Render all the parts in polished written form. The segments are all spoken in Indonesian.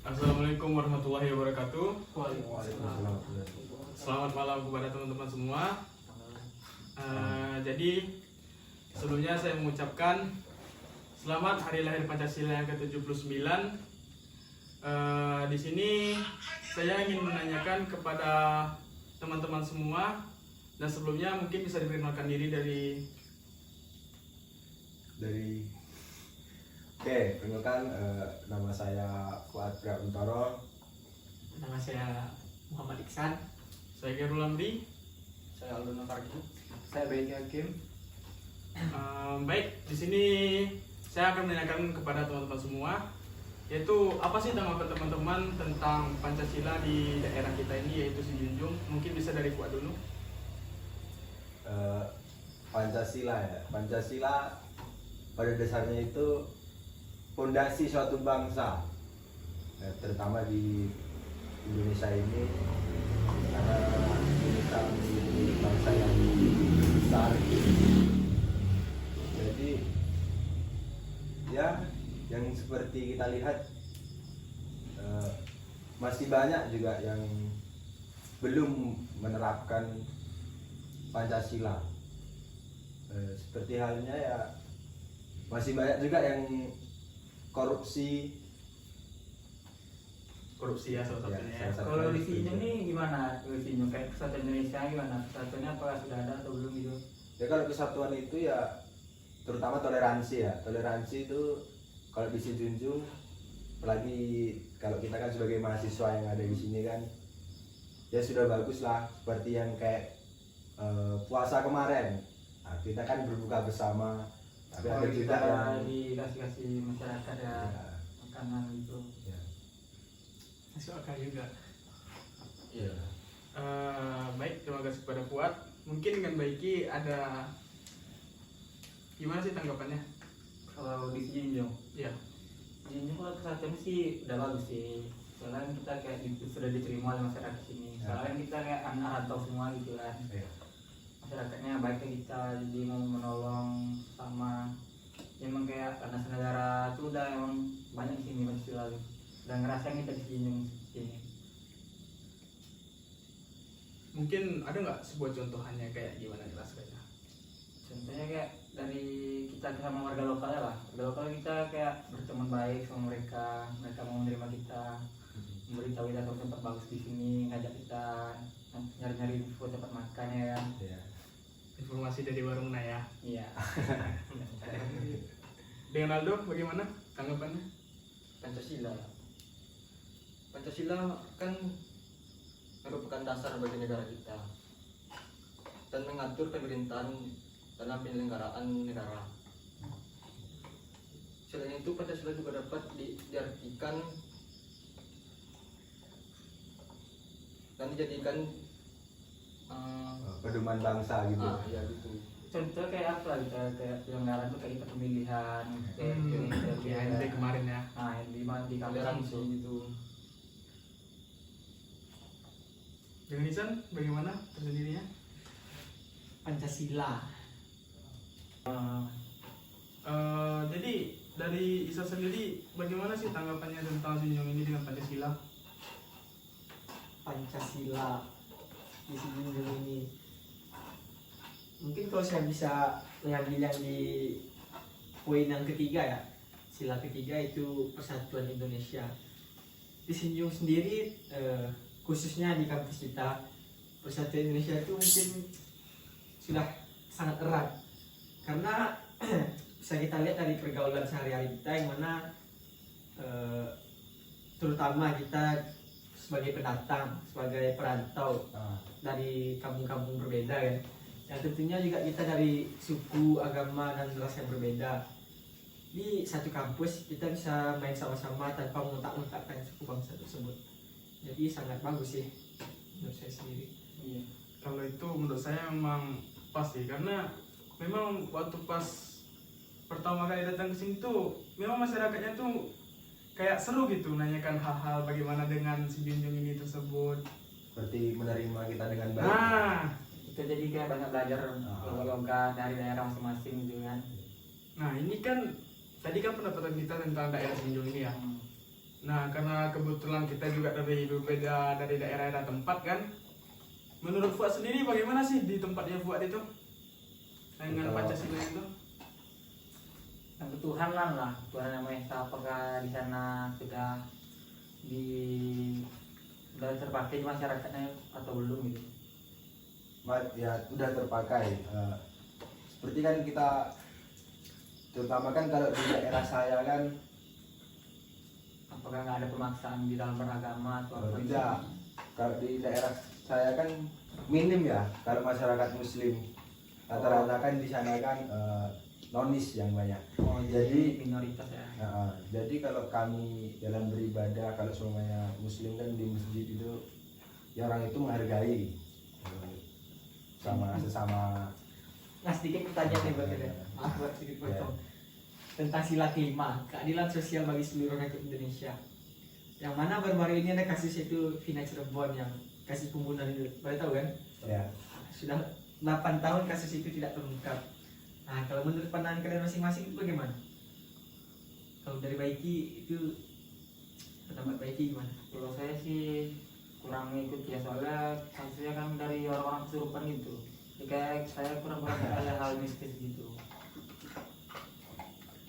Assalamualaikum warahmatullahi wabarakatuh. Waalaikumsalam. Selamat malam kepada teman-teman semua. Jadi sebelumnya saya mengucapkan selamat hari lahir Pancasila yang ke-79. Di sini saya ingin menanyakan kepada teman-teman semua, dan sebelumnya mungkin bisa diperkenalkan diri dari Oke, perkenalkan nama saya Fuad Prabuntoro. Nama saya Muhammad Iksan. saya Gerul Lamri. Saya Aldo Nafardi. Saya Baik Hakim. Baik, di sini saya akan menanyakan kepada teman-teman semua, yaitu apa sih tanggapan teman-teman tentang Pancasila di daerah kita ini, yaitu Sijunjung. Mungkin bisa dari Fuad dulu. Pancasila ya. Pancasila pada dasarnya itu fondasi suatu bangsa, terutama di Indonesia ini, karena kita menjadi bangsa yang besar. Jadi ya, yang seperti kita lihat masih banyak juga yang belum menerapkan Pancasila. Seperti halnya ya, masih banyak juga yang korupsi Ya, salah satunya. salah satunya Kalau di itu. sini nih gimana? Di sini kayak kesatuan Indonesia gimana? Kesatuannya apakah sudah ada atau belum gitu? Ya, kalau kesatuan itu ya terutama toleransi ya. Toleransi itu kalau di Sijunjung, apalagi kalau kita kan sebagai mahasiswa yang ada di sini kan, ya sudah bagus lah. Seperti yang kayak puasa kemarin, nah, kita kan berbuka bersama, tapi ada juga yang dikasih masyarakat ya, makanan gitu. ya. Masuk akal juga. Iya. Baik, terima kasih kepada Fuad. Mungkin dengan Baiki ada gimana sih tanggapannya? Kalau di Jinjong, Ya, Jinjong kalau kesatuan sih udah bagus sih. Soalnya kita kayak gitu, sudah diterima oleh masyarakat sini. Ya. Soalnya kita kayak anak rantau semua gitu kan. Iya. Masyarakatnya baik ke kita, jadi mau menolong sama, emang kayak karena negara itu udah emang banyak di sini Pancasila tuh. Udah ngerasain kita di sini. mungkin ada nggak sebuah contohannya kayak gimana jelaskannya? Contohnya kayak dari kita sama warga lokalnya lah. Warga lokal kita kayak berteman baik sama mereka, mereka mau menerima kita, memberitahu kita kalau tempat bagus di sini, ngajak kita nyari-nyari info tempat makan ya kan. Iya. Informasi dari warung Naya. Iya. Dengan Aldo, bagaimana tanggapannya? Pancasila kan merupakan dasar bagi negara kita dan mengatur pemerintahan dan penyelenggaraan negara. Selain itu, Pancasila juga dapat diartikan dan dijadikan Pedoman bangsa gitu. ya gitu. Contoh kayak apa gitu, kayak penyelenggaraan tuh kayak kita pemilihan, Ya, ini kemarin ya. nah di kampus Toleransi itu. gitu. Dengan Isan, bagaimana tersendirinya? Pancasila. Jadi dari Isa sendiri, bagaimana sih tanggapannya tentang Sijunjung ini dengan Pancasila? Pancasila di Sijunjung ini, mungkin kalau saya bisa mengambil yang di poin yang ketiga ya, sila ketiga itu persatuan Indonesia. Di Sijunjung sendiri, khususnya di kampus kita, persatuan Indonesia itu mungkin sudah sangat erat, karena bisa kita lihat dari pergaulan sehari-hari kita, yang mana terutama kita sebagai pendatang, sebagai perantau dari kampung-kampung berbeda kan, yang tentunya juga kita dari suku, agama, dan ras yang berbeda. Di satu kampus kita bisa main sama-sama tanpa mengotak-otakkan suku bangsa tersebut. Jadi sangat bagus sih menurut saya sendiri. Iya. Kalau itu menurut saya memang pasti, karena memang waktu pas pertama kali datang ke sini tuh memang masyarakatnya tuh kayak seru gitu nanyakan hal-hal bagaimana dengan Sijunjung ini tersebut. Seperti menerima kita dengan baik. Nah, Kita jadi kayak banyak belajar logat dari daerah masing-masing gitu kan. Nah ini kan tadi kan pendapatan kita tentang daerah Sijunjung ini ya. Nah, karena kebetulan kita juga dari berbeda dari daerah-daerah tempat kan. Menurut Fuad sendiri bagaimana sih di tempatnya Fuad itu? Dengan Kalau- Pancasila itu? Yang ketuhanan lah, Tuhan yang Maha Esa. Apakah di sana sudah terpakai di masyarakatnya atau belum gitu? Ya udah terpakai. Seperti kan kita, terutama kan kalau di daerah saya kan Apakah nggak ada pemaksaan di dalam beragama atau apa? tidak. Kalau di daerah saya kan minim ya. Kalau masyarakat Muslim rata-rata kan di sana kan nonis yang banyak. Oh, Jadi- minoritas ya. Jadi kalau kami dalam beribadah, kalau semuanya Muslim kan di masjid itu, ya orang itu menghargai sama sesama. Nah, sedikit pertanyaan nih buat kalian. Maaf buat sedikit potong. Tentang sila kelima, keadilan sosial bagi seluruh rakyat Indonesia. Yang mana baru-baru ini ada kasus itu Vina Cirebon yang kasus pembunuhan itu. Boleh tahu kan? Ya, Sudah 8 tahun kasus itu tidak terungkap. Nah, kalau menurut pandangan kalian masing-masing itu bagaimana? Kalau dari Baiki itu pendapat Baiki gimana? Kalau saya sih kurang ngikut ya, soalnya kasusnya kan dari orang-orang kesurupan gitu. Jadi kayak saya kurang percaya hal mistis gitu.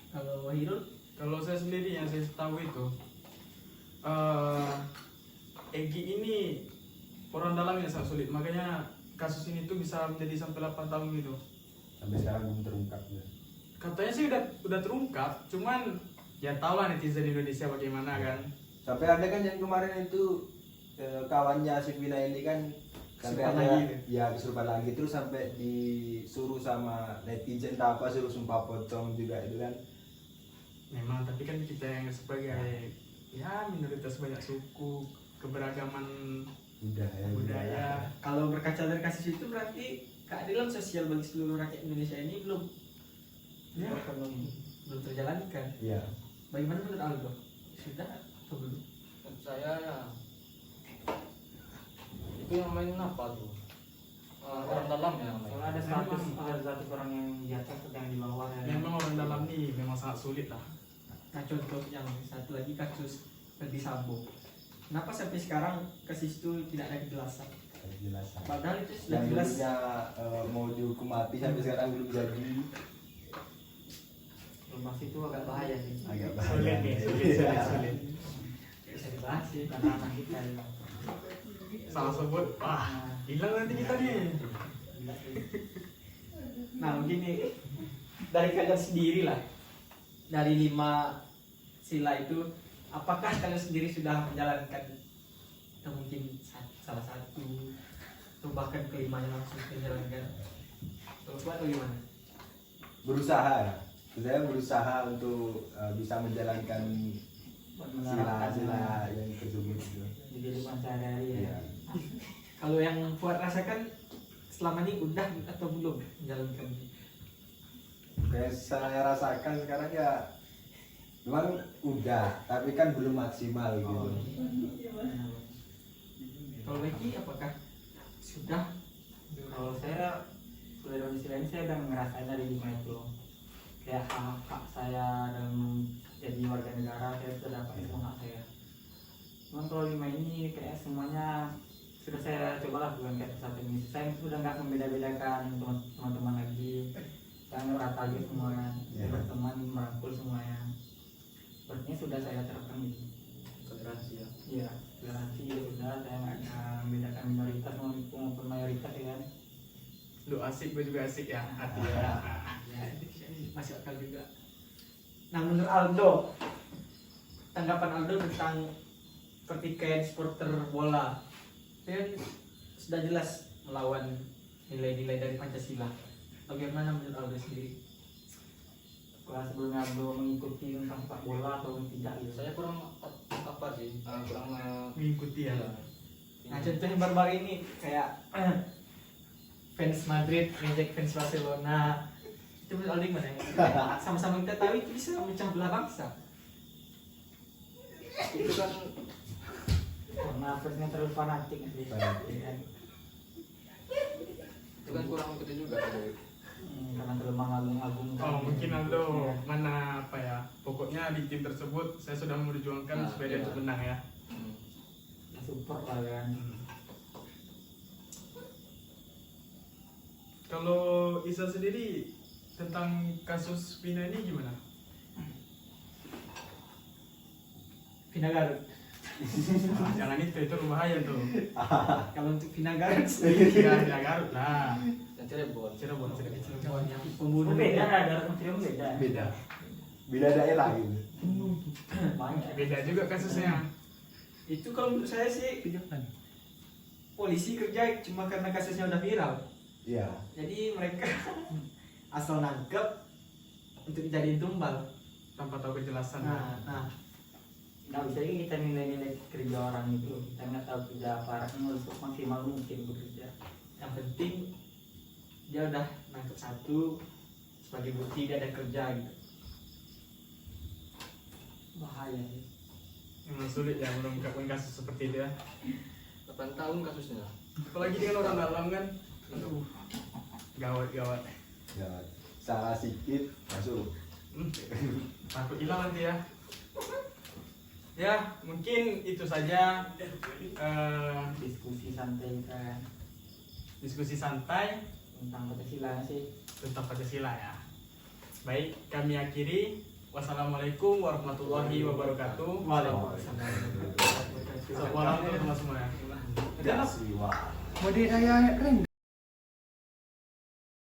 Kalau Wahirul, Kalau saya sendiri yang saya tahu itu, Egi ini orang dalam yang sangat sulit. Makanya kasus ini tuh bisa menjadi sampai 8 tahun gitu. sampai sekarang belum terungkap ya. Katanya sih udah terungkap, cuman ya tau lah netizen Indonesia bagaimana kan. Sampai ada kan yang kemarin itu kawannya si Vina ini kan sampai Kesurupan ada lagi. ya kesurupan lagi, terus sampai disuruh sama netizen tak apa, suruh sumpah pocong juga itu kan. Memang, tapi kan kita yang sebagai ya minoritas banyak suku, keberagaman budaya. kalau berkaca dari kasus itu berarti keadilan sosial bagi seluruh rakyat Indonesia ini belum Ya, belum terjalankan. Iya. Bagaimana menurut Aldo? Sudah atau belum? Menurut saya ya itu yang main apa tuh? Orang dalam ya yang main. Soalnya ada 100 orang yang di atas atau yang di bawah ya. memang orang dalam nih memang sangat sulit lah. Nah, contoh yang satu lagi kasus Ferdi Sambo. Kenapa sampai sekarang kasus itu tidak ada kejelasan? Jelasan. Padahal itu sudah Yang jelas. dulunya mau dihukum mati sampai sekarang belum jadi. Rumah itu agak bahaya sih. Agak Sulit nih, sulit. Bisa dibahas sih. Karena anak kita ya. Salah sebut, hilang nanti kita nih. Nah, begini dari kalian sendiri lah, dari 5 sila itu, apakah kalian sendiri sudah menjalankan atau mungkin salah satu atau bahkan kelimanya langsung menjalankan? Kalau buat bagaimana? Berusaha ya. Saya berusaha untuk bisa menjalankan Buat menerapkan sila-sila yang tersebut itu. di kehidupan sehari-hari ya. Iya. Kalau yang Fuad rasakan selama ini udah atau belum menjalankan? Kayak saya rasakan sekarang ya memang udah, tapi kan belum maksimal gitu. Kalau Becky apakah sudah? Kalau saya sudah dari sisi lain saya udah ngerasain dari 5 itu. Kayak hak saya dalam jadi warga negara saya sudah dapat semua hak saya. Cuman kalau 5 ini kayak semuanya sudah saya coba lakukan kayak saat ini. Saya sudah nggak membeda-bedakan teman-teman lagi. Saya rata aja semuanya. Ya. Berteman merangkul semuanya. Sepertinya sudah saya terapkan gitu. Toleransi ya. Iya, toleransi ya sudah, saya nggak membedakan minoritas maupun mayoritas ya kan. Lu asik, gue juga asik ya. Hati ya. Ya, masih akal juga. Nah, menurut Aldo, tanggapan Aldo tentang pertikaian supporter bola, itu kan sudah jelas melawan nilai-nilai dari Pancasila. Bagaimana menurut Aldo sendiri? Kalau sebelumnya belum mengikuti tentang sepak bola atau tidak gitu. Saya kurang apa sih? Kurang Mengikuti ya. Nah, contohnya baru-baru ini kayak fans Madrid ngejek fans Barcelona. Itu menurut Aldo gimana? Sama-sama kita tahu itu bisa memecah belah bangsa. itu kan Karena fansnya terlalu fanatik sih. Fanatik. Iya kan? itu kan kurang ikuti juga. Karena terlalu mengagung-agungkan. Oh, mungkin Aldo mana apa ya, pokok pokoknya di tim tersebut saya sudah memperjuangkan Nah, supaya dia iya. untuk menang ya. Support lah kan. Kalau Isa sendiri tentang kasus Vina ini gimana? Vina Garut. Ah, jangan itu berbahaya tuh. Kalau untuk Vina Garut Vina Garut lah. Dan Cirebon. Cirebon. yang pembunuh Beda lah, Garut Cirebon beda. Beda. Beda daerah gitu. Banyak. Beda juga kasusnya. itu kalau menurut saya sih polisi kerja cuma karena kasusnya udah viral. Iya. Jadi mereka asal nangkep untuk dijadiin tumbal. Tanpa tahu kejelasan. Nah, Nggak bisa juga kita nilai-nilai kerja orang itu. Kita nggak tahu kerja aparatnya untuk maksimal mungkin bekerja. yang penting dia udah nangkep satu sebagai bukti dia ada kerja gitu. Bahaya sih. Memang sulit ya mengungkapkan kasus seperti itu ya. 8 tahun kasusnya. Apalagi dengan orang dalam kan. Aduh. Gawat. Ya, salah sedikit masuk. Takut hilang nanti ya. Ya, mungkin itu saja Diskusi santai kan diskusi santai tentang Pancasila sih. tentang Pancasila ya. Baik, kami akhiri. Wassalamualaikum warahmatullahi wabarakatuh. Waalaikumsalam. Semuanya. Ya, sih, wah. Mau dia